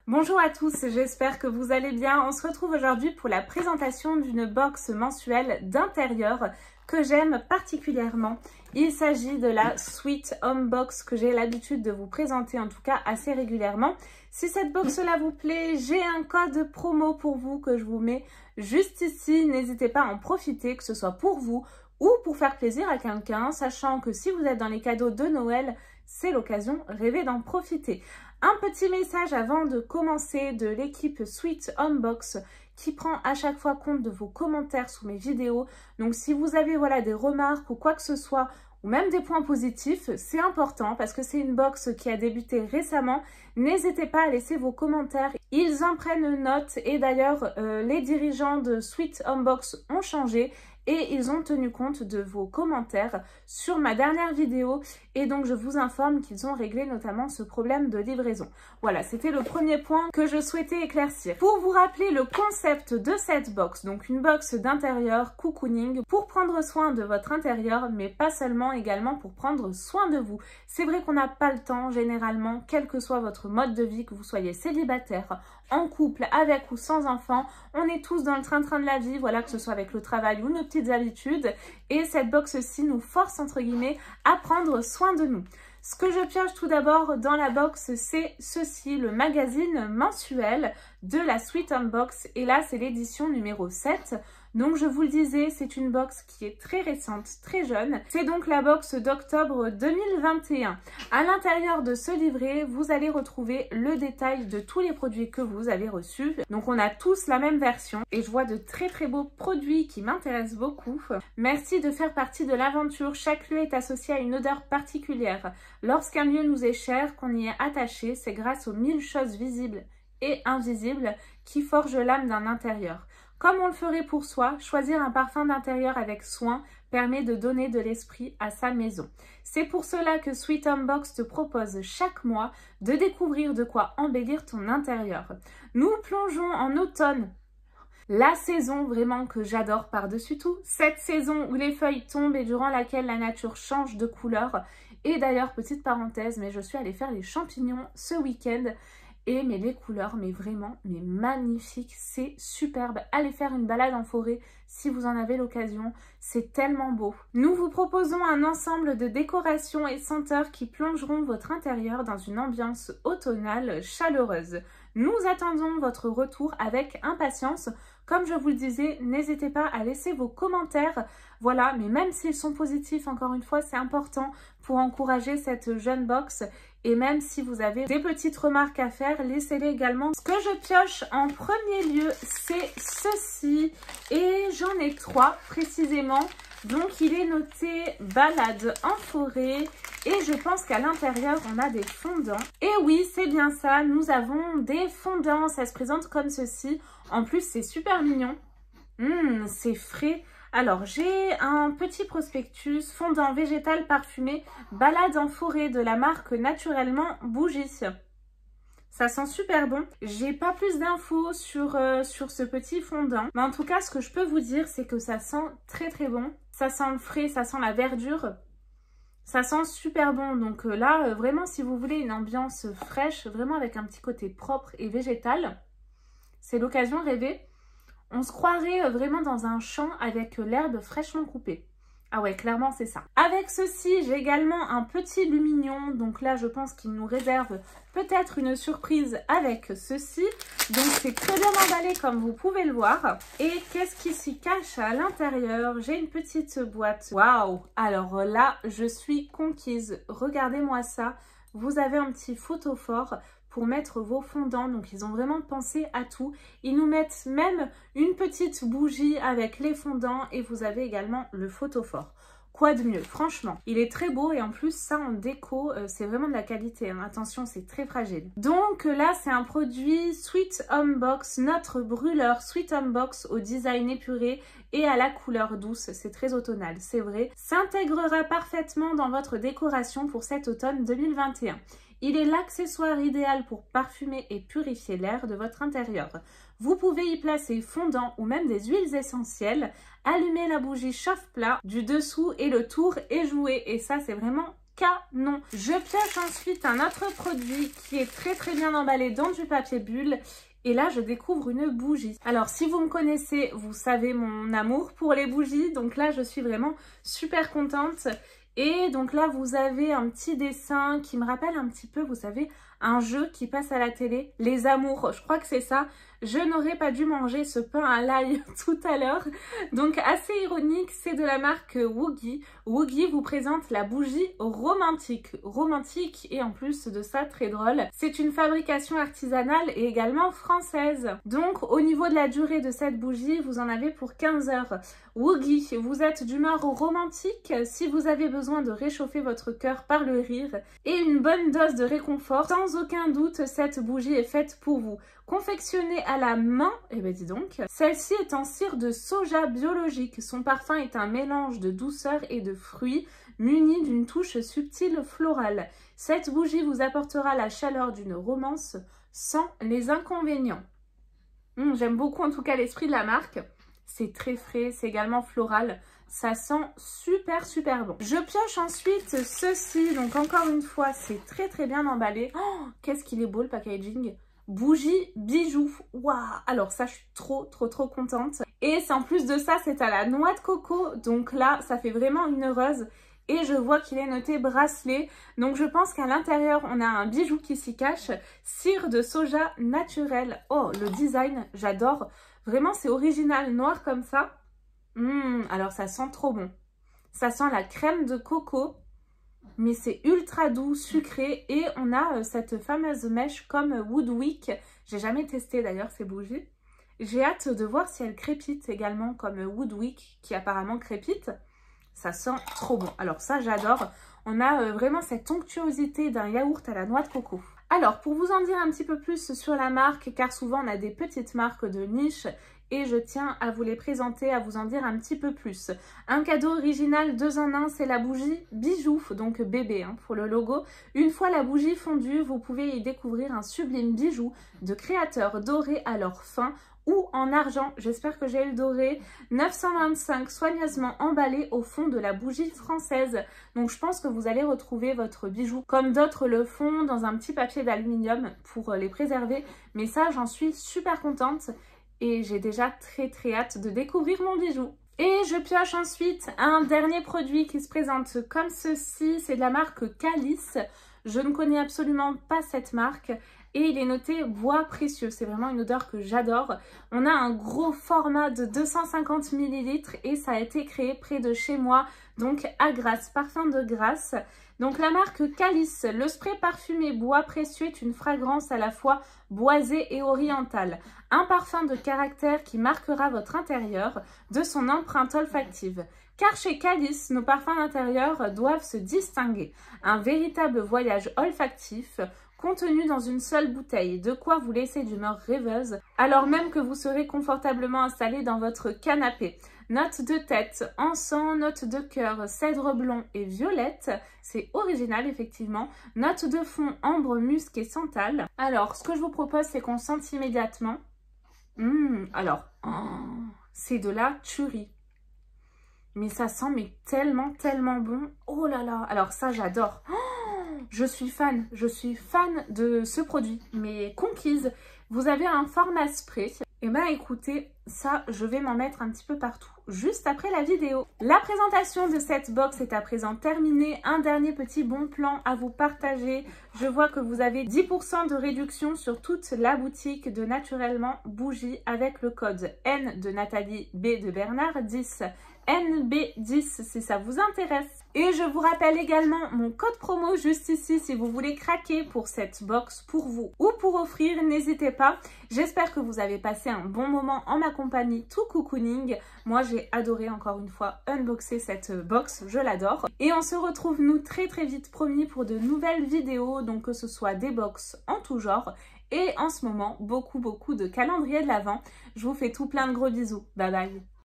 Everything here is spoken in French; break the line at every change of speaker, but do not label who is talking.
Bonjour à tous, j'espère que vous allez bien. On se retrouve aujourd'hui pour la présentation d'une box mensuelle d'intérieur que j'aime particulièrement. Il s'agit de la Sweet Home Box que j'ai l'habitude de vous présenter en tout cas assez régulièrement. Si cette box-là vous plaît, j'ai un code promo pour vous que je vous mets juste ici. N'hésitez pas à en profiter, que ce soit pour vous ou pour faire plaisir à quelqu'un, sachant que si vous êtes dans les cadeaux de Noël, c'est l'occasion, rêvez d'en profiter. Un petit message avant de commencer de l'équipe Sweet Home Box qui prend à chaque fois compte de vos commentaires sous mes vidéos. Donc si vous avez des remarques ou quoi que ce soit, ou même des points positifs, c'est important parce que c'est une box qui a débuté récemment. N'hésitez pas à laisser vos commentaires, ils en prennent note et d'ailleurs les dirigeants de Sweet Home Box ont changé et ils ont tenu compte de vos commentaires sur ma dernière vidéo et donc je vous informe qu'ils ont réglé notamment ce problème de livraison. Voilà, c'était le premier point que je souhaitais éclaircir. Pour vous rappeler le concept de cette box, donc une box d'intérieur cocooning pour prendre soin de votre intérieur, mais pas seulement, également pour prendre soin de vous. C'est vrai qu'on n'a pas le temps généralement, quel que soit votre mode de vie, que vous soyez célibataire, en couple, avec ou sans enfant, on est tous dans le train-train de la vie, voilà, que ce soit avec le travail ou nos petites habitudes, et cette box-ci nous force entre guillemets à prendre soin de nous. Ce que je pioche tout d'abord dans la box, c'est ceci, le magazine mensuel de la Sweet Home Box, et là c'est l'édition numéro 7. Donc je vous le disais, c'est une box qui est très récente, très jeune. C'est donc la box d'octobre 2021. À l'intérieur de ce livret, vous allez retrouver le détail de tous les produits que vous avez reçus. Donc on a tous la même version et je vois de très très beaux produits qui m'intéressent beaucoup. Merci de faire partie de l'aventure. Chaque lieu est associé à une odeur particulière. Lorsqu'un lieu nous est cher, qu'on y est attaché, c'est grâce aux 1000 choses visibles et invisibles qui forgent l'âme d'un intérieur. Comme on le ferait pour soi, choisir un parfum d'intérieur avec soin permet de donner de l'esprit à sa maison. C'est pour cela que Sweet Home Box te propose chaque mois de découvrir de quoi embellir ton intérieur. Nous plongeons en automne, la saison vraiment que j'adore par-dessus tout. Cette saison où les feuilles tombent et durant laquelle la nature change de couleur. Et d'ailleurs, petite parenthèse, mais je suis allée faire les champignons ce week-end. Et mais les couleurs, mais vraiment, mais magnifiques, c'est superbe. Allez faire une balade en forêt si vous en avez l'occasion, c'est tellement beau. Nous vous proposons un ensemble de décorations et senteurs qui plongeront votre intérieur dans une ambiance automnale chaleureuse. Nous attendons votre retour avec impatience. Comme je vous le disais, n'hésitez pas à laisser vos commentaires. Voilà, mais même s'ils sont positifs, encore une fois, c'est important pour encourager cette jeune box. Et même si vous avez des petites remarques à faire, laissez-les également. Ce que je pioche en premier lieu, c'est ceci. Et j'en ai 3 précisément. Donc il est noté balade en forêt. Et je pense qu'à l'intérieur, on a des fondants. Et oui, c'est bien ça, nous avons des fondants. Ça se présente comme ceci. En plus, c'est super mignon. C'est frais. Alors, j'ai un petit prospectus fondant végétal parfumé balade en forêt de la marque Naturellement Bougie. Ça sent super bon. J'ai pas plus d'infos sur ce petit fondant. Mais en tout cas, ce que je peux vous dire, c'est que ça sent très très bon. Ça sent le frais, ça sent la verdure. Ça sent super bon. Donc là, vraiment, si vous voulez une ambiance fraîche, vraiment avec un petit côté propre et végétal, c'est l'occasion rêvée. On se croirait vraiment dans un champ avec l'herbe fraîchement coupée. Ah ouais, clairement, c'est ça. Avec ceci, j'ai également un petit lumignon. Donc là, je pense qu'il nous réserve peut-être une surprise avec ceci. Donc c'est très bien emballé comme vous pouvez le voir. Et qu'est-ce qui s'y cache à l'intérieur? J'ai une petite boîte. Waouh! Alors là, je suis conquise. Regardez-moi ça. Vous avez un petit photophore pour mettre vos fondants. Donc ils ont vraiment pensé à tout. Ils nous mettent même une petite bougie avec les fondants et vous avez également le photophore. Quoi de mieux, franchement. Il est très beau et en plus ça en déco, c'est vraiment de la qualité. Hein. Attention, c'est très fragile. Donc là, c'est un produit Sweet Home Box, notre brûleur Sweet Home Box au design épuré et à la couleur douce. C'est très automnal, c'est vrai. S'intégrera parfaitement dans votre décoration pour cet automne 2021. Il est l'accessoire idéal pour parfumer et purifier l'air de votre intérieur. Vous pouvez y placer fondant ou même des huiles essentielles. Allumer la bougie chauffe-plat du dessous et le tour est joué. Et ça, c'est vraiment canon. Je pioche ensuite un autre produit qui est très bien emballé dans du papier bulle. Et là, je découvre une bougie. Alors, si vous me connaissez, vous savez mon amour pour les bougies. Donc là, je suis vraiment super contente. Et donc là, vous avez un petit dessin qui me rappelle un petit peu, vous savez, un jeu qui passe à la télé. Les Amours, je crois que c'est ça. Je n'aurais pas dû manger ce pain à l'ail tout à l'heure. Donc assez ironique, c'est de la marque Woogie. Woogie vous présente la bougie romantique. Romantique et en plus de ça, très drôle. C'est une fabrication artisanale et également française. Donc au niveau de la durée de cette bougie, vous en avez pour 15 heures. Woogie, vous êtes d'humeur romantique si vous avez besoin de réchauffer votre cœur par le rire et une bonne dose de réconfort. Sans aucun doute, cette bougie est faite pour vous. Confectionnée à la main, eh ben dis donc, celle-ci est en cire de soja biologique. Son parfum est un mélange de douceur et de fruits, muni d'une touche subtile florale. Cette bougie vous apportera la chaleur d'une romance sans les inconvénients. J'aime beaucoup en tout cas l'esprit de la marque. C'est très frais, c'est également floral. Ça sent super bon. Je pioche ensuite ceci. Donc encore une fois, c'est très bien emballé. Oh, qu'est-ce qu'il est beau le packaging. Bougie bijou. Waouh. Alors ça, je suis trop contente. Et en plus de ça, c'est à la noix de coco. Donc là, ça fait vraiment une heureuse. Et je vois qu'il est noté bracelet. Donc je pense qu'à l'intérieur, on a un bijou qui s'y cache. Cire de soja naturelle. Oh, le design, j'adore. Vraiment, c'est original, noir comme ça. Alors ça sent trop bon. Ça sent la crème de coco. Mais c'est ultra doux, sucré. Et on a cette fameuse mèche comme Woodwick. J'ai jamais testé d'ailleurs ces bougies. J'ai hâte de voir si elles crépitent également comme Woodwick qui apparemment crépite. Ça sent trop bon. Alors ça, j'adore. On a vraiment cette onctuosité d'un yaourt à la noix de coco. Alors, pour vous en dire un petit peu plus sur la marque, car souvent on a des petites marques de niche et je tiens à vous les présenter, à vous en dire un petit peu plus. Un cadeau original 2 en 1, c'est la bougie bijou, donc bébé pour le logo. Une fois la bougie fondue, vous pouvez y découvrir un sublime bijou de créateurs dorés à leur fin ou en argent, j'espère que j'ai le doré, 925 soigneusement emballé au fond de la bougie française. Donc je pense que vous allez retrouver votre bijou comme d'autres le font dans un petit papier d'aluminium pour les préserver. Mais ça, j'en suis super contente et j'ai déjà très hâte de découvrir mon bijou. Et je pioche ensuite un dernier produit qui se présente comme ceci, c'est de la marque Calice. Je ne connais absolument pas cette marque. Et il est noté bois précieux, c'est vraiment une odeur que j'adore. On a un gros format de 250 ml et ça a été créé près de chez moi, donc à Grasse, parfum de Grasse. Donc la marque Calice, le spray parfumé bois précieux est une fragrance à la fois boisée et orientale. Un parfum de caractère qui marquera votre intérieur de son empreinte olfactive. Car chez Calice, nos parfums d'intérieur doivent se distinguer. Un véritable voyage olfactif contenu dans une seule bouteille, de quoi vous laisser d'humeur rêveuse, alors même que vous serez confortablement installé dans votre canapé. Notes de tête, encens, notes de cœur, cèdre blond et violette, c'est original effectivement. Notes de fond, ambre, musc et santal. Alors, ce que je vous propose, c'est qu'on sente immédiatement. C'est de la tuerie. Mais ça sent tellement bon. Oh là là, alors ça j'adore. Je suis fan de ce produit, mais conquise. Vous avez un format spray. Et ben écoutez, ça je vais m'en mettre un petit peu partout, juste après la vidéo. La présentation de cette box est à présent terminée. Un dernier petit bon plan à vous partager. Je vois que vous avez 10% de réduction sur toute la boutique de Naturellement Bougie avec le code N de Nathalie, B de Bernard, 10. NB10 si ça vous intéresse. Et je vous rappelle également mon code promo juste ici si vous voulez craquer pour cette box pour vous ou pour offrir, n'hésitez pas. J'espère que vous avez passé un bon moment en ma compagnie tout cocooning. Moi j'ai adoré encore une fois unboxer cette box, je l'adore. Et on se retrouve nous très vite promis pour de nouvelles vidéos, donc que ce soit des box en tout genre. Et en ce moment beaucoup de calendrier de l'Avent. Je vous fais tout plein de gros bisous. Bye bye.